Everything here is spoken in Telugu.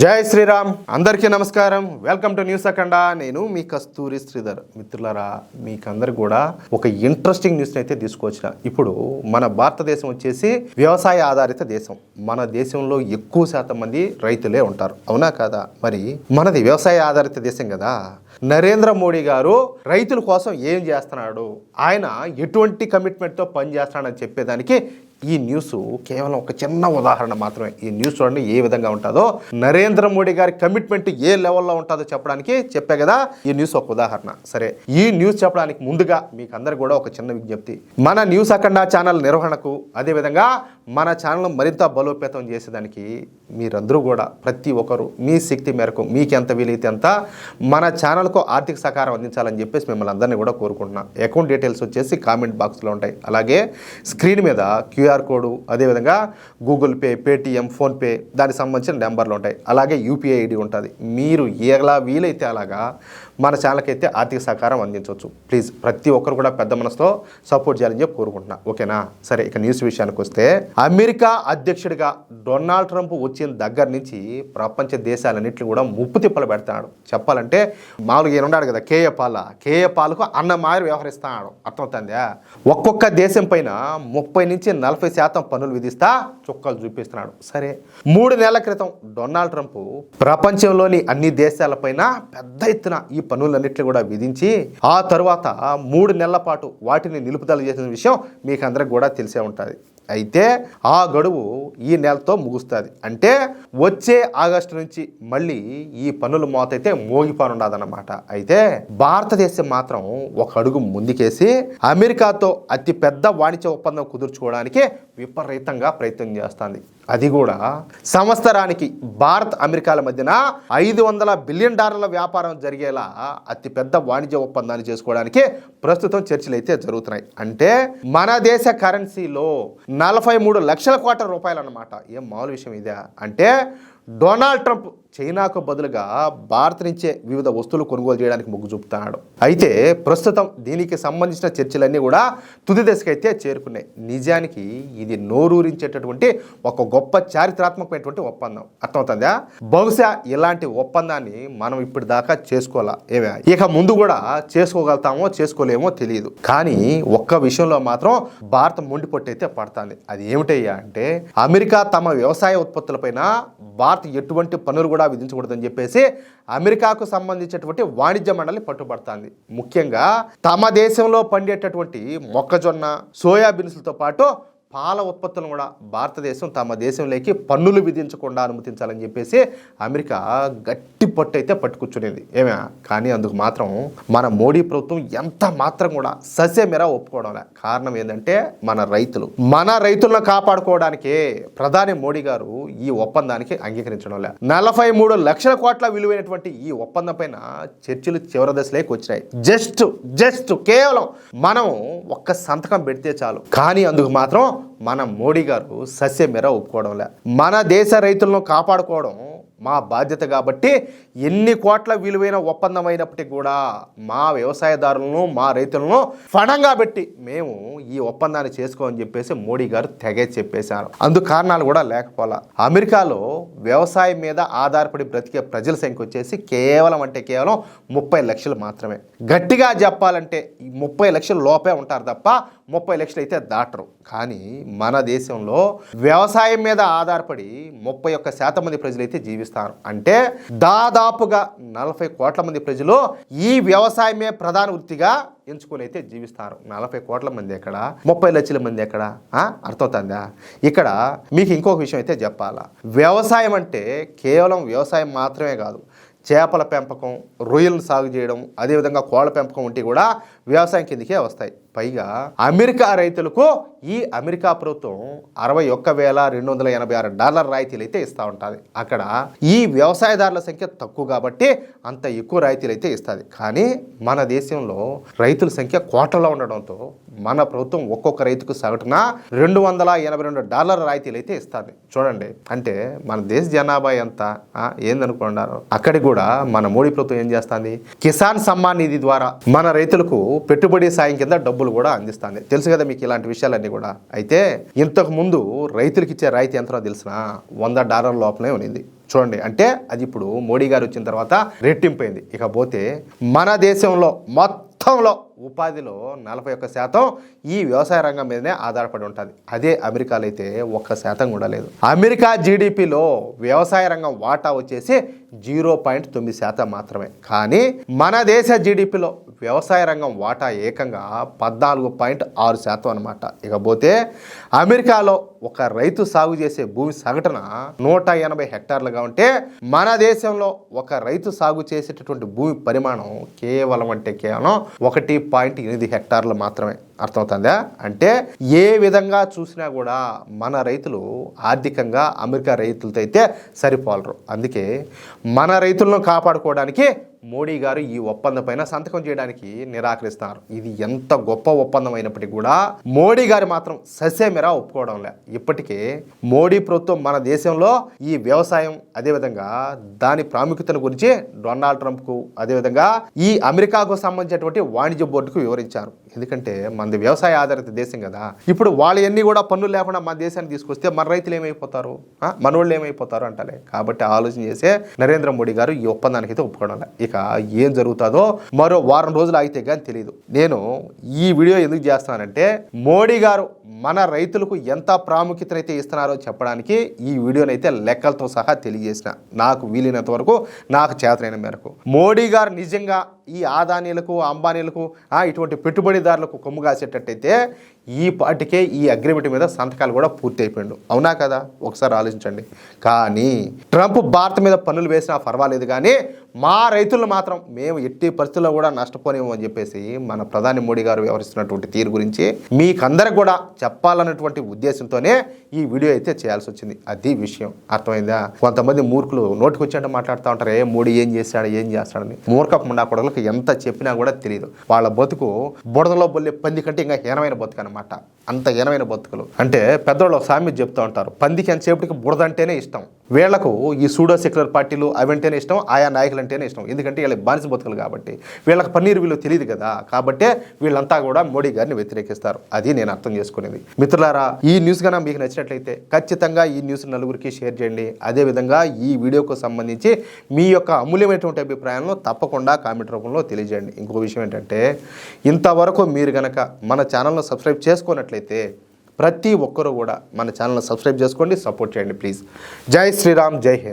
జై శ్రీరామ్. అందరికీ నమస్కారం. వెల్కమ్ టు న్యూస్ అఖండ. నేను మీ కస్తూరి శ్రీధర్. మిత్రులారా, మీకందరు కూడా ఒక ఇంట్రెస్టింగ్ న్యూస్ని అయితే తీసుకొచ్చిన. ఇప్పుడు మన భారతదేశం వచ్చేసి వ్యవసాయ ఆధారిత దేశం. మన దేశంలో ఎక్కువ శాతం మంది రైతులే ఉంటారు, అవునా కాదా? మరి మనది వ్యవసాయ ఆధారిత దేశం కదా. నరేంద్ర మోడీ గారు రైతుల కోసం ఏం చేస్తున్నాడు, ఆయన ఎటువంటి కమిట్మెంట్తో పని చేస్తున్నాడని చెప్పేదానికి ఈ న్యూస్ కేవలం ఒక చిన్న ఉదాహరణ మాత్రమే. ఈ న్యూస్ చూడండి ఏ విధంగా ఉంటుందో, నరేంద్ర మోడీ గారి కమిట్మెంట్ ఏ లెవెల్లో ఉంటుందో చెప్పడానికి చెప్పే కదా ఈ న్యూస్ ఒక ఉదాహరణ. సరే, ఈ న్యూస్ చెప్పడానికి ముందుగా మీకు అందరు కూడా ఒక చిన్న విజ్ఞప్తి. మన న్యూస్ అఖండ ఛానల్ నిర్వహణకు, అదేవిధంగా మన ఛానల్ మరింత బలోపేతం చేసేదానికి మీరందరూ కూడా ప్రతి ఒక్కరు మీ శక్తి మేరకు మీకు ఎంత వీలైతే అంత మన ఛానల్కు ఆర్థిక సహకారం అందించాలని చెప్పేసి మిమ్మల్ని అందరినీ కూడా కోరుకుంటున్నాను. అకౌంట్ డీటెయిల్స్ వచ్చేసి కామెంట్ బాక్స్లో ఉంటాయి. అలాగే స్క్రీన్ మీద క్యూఆర్ కోడ్, అదేవిధంగా గూగుల్ పే, పేటిఎం, ఫోన్పే దానికి సంబంధించిన నెంబర్లు ఉంటాయి. అలాగే యూపీఐ ఐడి ఉంటుంది. మీరు ఎలా వీలైతే అలాగా మన ఛానల్కి అయితే ఆర్థిక సహకారం అందించవచ్చు. ప్లీజ్ ప్రతి ఒక్కరు కూడా పెద్ద మనసుతో సపోర్ట్ చేయాలని చెప్పి కోరుకుంటున్నా, ఓకేనా? సరే, ఇక న్యూస్ విషయానికి వస్తే, అమెరికా అధ్యక్షుడిగా డొనాల్డ్ ట్రంప్ వచ్చిన దగ్గర నుంచి ప్రపంచ దేశాలన్నింటినీ కూడా ముప్పు తిప్పలు పెడతాడు. చెప్పాలంటే మామూలుగా ఈయన ఉన్నాడు కదా కేఏ పాలకు అన్న మాదిరి వ్యవహరిస్తాడు. అర్థమవుతుందా? ఒక్కొక్క దేశం పైన 30 నుంచి 40% పన్నులు విధిస్తా చుక్కలు చూపిస్తున్నాడు. సరే, 3 నెలల క్రితం డొనాల్డ్ ట్రంప్ ప్రపంచంలోని అన్ని దేశాలపైన పెద్ద ఎత్తున ఈ పన్నులన్నింటినీ కూడా విధించి ఆ తరువాత 3 నెలల పాటు వాటిని నిలుపుదల చేసిన విషయం మీకు అందరికి కూడా తెలిసే ఉంటుంది. అయితే ఆ గడువు ఈ నెలతో ముగుస్తుంది. అంటే వచ్చే ఆగస్టు నుంచి మళ్ళీ ఈ పన్నుల మోత అయితే మోగిపోనున్నదన్నమాట. అయితే భారతదేశం మాత్రం ఒక అడుగు ముందుకేసి అమెరికాతో అతి పెద్ద వాణిజ్య ఒప్పందం కుదుర్చుకోవడానికి విపరీతంగా ప్రయత్నం చేస్తుంది. అది కూడా సంవత్సరానికి భారత్ అమెరికాల మధ్యన $500 బిలియన్ వ్యాపారం జరిగేలా అతిపెద్ద వాణిజ్య ఒప్పందాన్ని చేసుకోవడానికి ప్రస్తుతం చర్చలు అయితే జరుగుతున్నాయి. అంటే మన దేశ కరెన్సీలో 43 లక్షల కోట్ల రూపాయలు అన్నమాట. ఏం మామూలు విషయం ఇదే? అంటే డొనాల్డ్ ట్రంప్ చైనాకు బదులుగా భారత్ నుంచే వివిధ వస్తువులు కొనుగోలు చేయడానికి మొగ్గు చూపుతున్నాడు. అయితే ప్రస్తుతం దీనికి సంబంధించిన చర్చలన్నీ కూడా తుది దశకైతే చేరుకున్నాయి. నిజానికి ఇది నోరూరించేటటువంటి ఒక గొప్ప చారిత్రాత్మకమైనటువంటి ఒప్పందం. అర్థమవుతుందా? బహుశా ఇలాంటి ఒప్పందాన్ని మనం ఇప్పుడు దాకా చేసుకోవాలా, ఇక ముందు కూడా చేసుకోగలుగుతామో చేసుకోలేమో తెలియదు. కానీ ఒక్క విషయంలో మాత్రం భారత్ మొండిపొట్టయితే పడుతుంది. అది ఏమిటయ్యా అంటే, అమెరికా తమ వ్యవసాయ ఉత్పత్తులపైన భారత్ ఎటువంటి పన్నులు కూడా విధించకూడదని చెప్పేసి అమెరికాకు సంబంధించినటువంటి వాణిజ్య మండలి పట్టుబడుతుంది. ముఖ్యంగా తమ దేశంలో పండేటటువంటి మొక్కజొన్న, సోయాబీన్స్లతో పాటు పాల ఉత్పత్తులను కూడా భారతదేశం తమ దేశంలోకి పన్నులు విధించకుండా అనుమతించాలని చెప్పేసి అమెరికా గట్టి పట్టు అయితే పట్టుకూర్చునేది. కానీ అందుకు మాత్రం మన మోడీ ప్రభుత్వం ఎంత మాత్రం కూడా ససేమెరా ఒప్పుకోవడంలే. కారణం ఏంటంటే మన రైతులను కాపాడుకోవడానికే ప్రధాని మోడీ గారు ఈ ఒప్పందానికి అంగీకరించడంలే. 43 లక్షల కోట్ల విలువైనటువంటి ఈ ఒప్పందం పైన చర్చలు చివరి దశలోకి వచ్చినాయి. జస్ట్ కేవలం మనం ఒక్క సంతకం పెడితే చాలు. కానీ అందుకు మాత్రం మన మోడీ గారు సస్యమేర ఒప్పుకోవడంలే. మన దేశ రైతులను కాపాడుకోవడం మా బాధ్యత కాబట్టి ఎన్ని కోట్ల విలువైన ఒప్పందం అయినప్పటికీ కూడా మా వ్యవసాయదారులను, మా రైతులను ఫణంగా పెట్టి మేము ఈ ఒప్పందాన్ని చేసుకోమని చెప్పేసి మోడీ గారు తెగే చెప్పేశారు. అందుకు కారణాలు కూడా లేకపోలా. అమెరికాలో వ్యవసాయం మీద ఆధారపడి బ్రతికే ప్రజల సంఖ్య వచ్చేసి కేవలం 30 లక్షలు మాత్రమే. గట్టిగా చెప్పాలంటే 30 లక్షల లోపే ఉంటారు తప్ప 30 లక్షలు అయితే దాటరు. కానీ మన దేశంలో వ్యవసాయం మీద ఆధారపడి 31% మంది ప్రజలు అయితే జీవిస్తారు. అంటే దాదాపుగా 40 కోట్ల మంది ప్రజలు ఈ వ్యవసాయమే ప్రధాన వృత్తిగా ఎంచుకొని అయితే జీవిస్తారు. 40 కోట్ల మంది ఎక్కడ, 30 లక్షల మంది ఎక్కడ? అర్థమవుతుందా? ఇక్కడ మీకు ఇంకొక విషయం అయితే చెప్పాలా. వ్యవసాయం అంటే కేవలం వ్యవసాయం మాత్రమే కాదు, చేపల పెంపకం, రొయ్యలను సాగు చేయడం, అదేవిధంగా కోళ్ళ పెంపకం వంటి కూడా వ్యవసాయం కిందకే వస్తాయి. పైగా అమెరికా రైతులకు ఈ అమెరికా ప్రభుత్వం $61,286 రాయితీలు అయితే ఇస్తూ ఉంటుంది. అక్కడ ఈ వ్యవసాయదారుల సంఖ్య తక్కువ కాబట్టి అంత ఎక్కువ రాయితీలు అయితే ఇస్తుంది. కానీ మన దేశంలో రైతుల సంఖ్య కోట్లలో ఉండడంతో మన ప్రభుత్వం ఒక్కొక్క రైతుకు సగటున $282 రాయితీలు అయితే ఇస్తుంది. చూడండి, అంటే మన దేశ జనాభా ఎంత ఏందనుకున్నారు. అక్కడికి కూడా మన మోడీ ప్రభుత్వం ఏం చేస్తుంది, కిసాన్ సమ్మాన్ నిధి ద్వారా మన రైతులకు పెట్టుబడి సాయం కింద డబ్బులు కూడా అందిస్తుంది. తెలుసు కదా మీకు ఇలాంటి విషయాలన్నీ కూడా. అయితే ఇంతకు ముందు రైతులకు ఇచ్చే రాయితీ ఎంతనో తెలిసిన $100 లోపలే ఉన్నింది. చూడండి. అంటే అది ఇప్పుడు మోడీ గారు వచ్చిన తర్వాత రెట్టింపైంది. ఇకపోతే మన దేశంలో మొత్తంలో ఉపాధిలో 41% ఈ వ్యవసాయ రంగం మీదనే ఆధారపడి ఉంటుంది. అదే అమెరికాలో అయితే 1% కూడా లేదు. అమెరికా జీడిపిలో వ్యవసాయ రంగం వాటా వచ్చేసి 0.9% మాత్రమే. కానీ మన దేశ జీడిపిలో వ్యవసాయ రంగం వాటా ఏకంగా 14.6% అనమాట. ఇకపోతే అమెరికాలో ఒక రైతు సాగు చేసే భూమి సగటున 180 హెక్టార్లుగా ఉంటే మన దేశంలో ఒక రైతు సాగు చేసేటటువంటి భూమి పరిమాణం కేవలం 1.8 హెక్టార్లు మాత్రమే. అర్థమవుతుందా? అంటే ఏ విధంగా చూసినా కూడా మన రైతులు ఆర్థికంగా అమెరికా రైతులతో అయితే సరిపోలరు. అందుకే మన రైతులను కాపాడుకోవడానికి మోడీ గారు ఈ ఒప్పందం పైన సంతకం చేయడానికి నిరాకరిస్తున్నారు. ఇది ఎంత గొప్ప ఒప్పందం అయినప్పటికీ కూడా మోడీ గారు మాత్రం ససేమిరా ఒప్పుకోవడం లే. ఇప్పటికే మోడీ ప్రభుత్వం మన దేశంలో ఈ వ్యవసాయం అదేవిధంగా దాని ప్రాముఖ్యతను గురించి డొనాల్డ్ ట్రంప్కు అదేవిధంగా ఈ అమెరికాకు సంబంధించినటువంటి వాణిజ్య బోర్డుకు వివరించారు. ఎందుకంటే మనది వ్యవసాయ ఆధారిత దేశం కదా. ఇప్పుడు వాళ్ళన్నీ కూడా పన్నులు లేకుండా మన దేశాన్ని తీసుకొస్తే మన రైతులు ఏమైపోతారు, మనోళ్ళు ఏమైపోతారు అంటారే. కాబట్టి ఆలోచన చేసే నరేంద్ర మోడీ గారు ఈ ఒప్పందానికి అయితే ఒప్పుకోవడం లే. ఇక ఏం జరుగుతుందో మరో వారం రోజులు అయితే కానీ తెలియదు. నేను ఈ వీడియో ఎందుకు చేస్తానంటే మోడీ గారు మన రైతులకు ఎంత ప్రాముఖ్యతనైతే ఇస్తున్నారో చెప్పడానికి ఈ వీడియోనైతే లెక్కలతో సహా తెలియజేసిన, నాకు వీలైనంత వరకు నాకు చేతనైన మేరకు. మోడీ గారు నిజంగా ఈ ఆదానీలకు అంబానీలకు ఇటువంటి పెట్టుబడిదారులకు కొమ్ము కాసేటట్టయితే ఈ పాటికే ఈ అగ్రిమెంట్ మీద సంతకాలు కూడా పూర్తి అయిపోయిండు. అవునా కదా? ఒకసారి ఆలోచించండి. కానీ ట్రంప్ భారత్ మీద పన్నులు వేసినా పర్వాలేదు, కానీ మా రైతులను మాత్రం మేము ఎట్టి పరిస్థితుల్లో కూడా నష్టపోనేమో అని చెప్పేసి మన ప్రధాని మోడీ గారు వ్యవహరిస్తున్నటువంటి తీరు గురించి మీకందరికి కూడా చెప్పాలన్నటువంటి ఉద్దేశంతోనే ఈ వీడియో అయితే చేయాల్సి వచ్చింది. అది విషయం. అర్థమైందా? కొంతమంది మూర్ఖులు నోటికి వచ్చేట మాట్లాడుతూ ఉంటారు, మోడీ ఏం చేస్తాడని. మూర్ఖపు ముండాకొడలకు ఎంత చెప్పినా కూడా తెలియదు. వాళ్ళ బతుకు బుడదలో బొల్లే పంది కంటే ఇంకా హీనమైన బతుకు అనమాట. అంత హీనమైన బతుకులు. అంటే పెద్దవాళ్ళు ఒక సామెత చెప్తూ ఉంటారు, పందికి ఎంతసేపటికి బుడద అంటేనే ఇష్టం. వీళ్లకు ఈ సూడో సెక్యులర్ పార్టీలు అవంటేనే ఇష్టం, ఆయా నాయకులు అంటేనే ఇష్టం. ఎందుకంటే వీళ్ళకి బానిస బతుకులు కాబట్టి. వీళ్ళకి పన్నీరు విలువ తెలియదు కదా. కాబట్టే వీళ్ళంతా కూడా మోడీ గారిని వ్యతిరేకిస్తారు. అది నేను అర్థం చేసుకునేది. మిత్రులారా, ఈ న్యూస్ కన్నా మీకు నచ్చినట్లయితే ఖచ్చితంగా ఈ న్యూస్ నలుగురికి షేర్ చేయండి. అదేవిధంగా ఈ వీడియోకు సంబంధించి మీ యొక్క అమూల్యమైనటువంటి అభిప్రాయాలను తప్పకుండా కామెంట్ రూపంలో తెలియజేయండి. ఇంకో విషయం ఏంటంటే, ఇంతవరకు మీరు గనక మన ఛానల్ను సబ్స్క్రైబ్ చేసుకున్నట్లయితే ప్రతి ఒక్కరూ కూడా మన ఛానల్ను సబ్స్క్రైబ్ చేసుకోండి, సపోర్ట్ చేయండి ప్లీజ్. జై శ్రీరామ్, జై హింద్.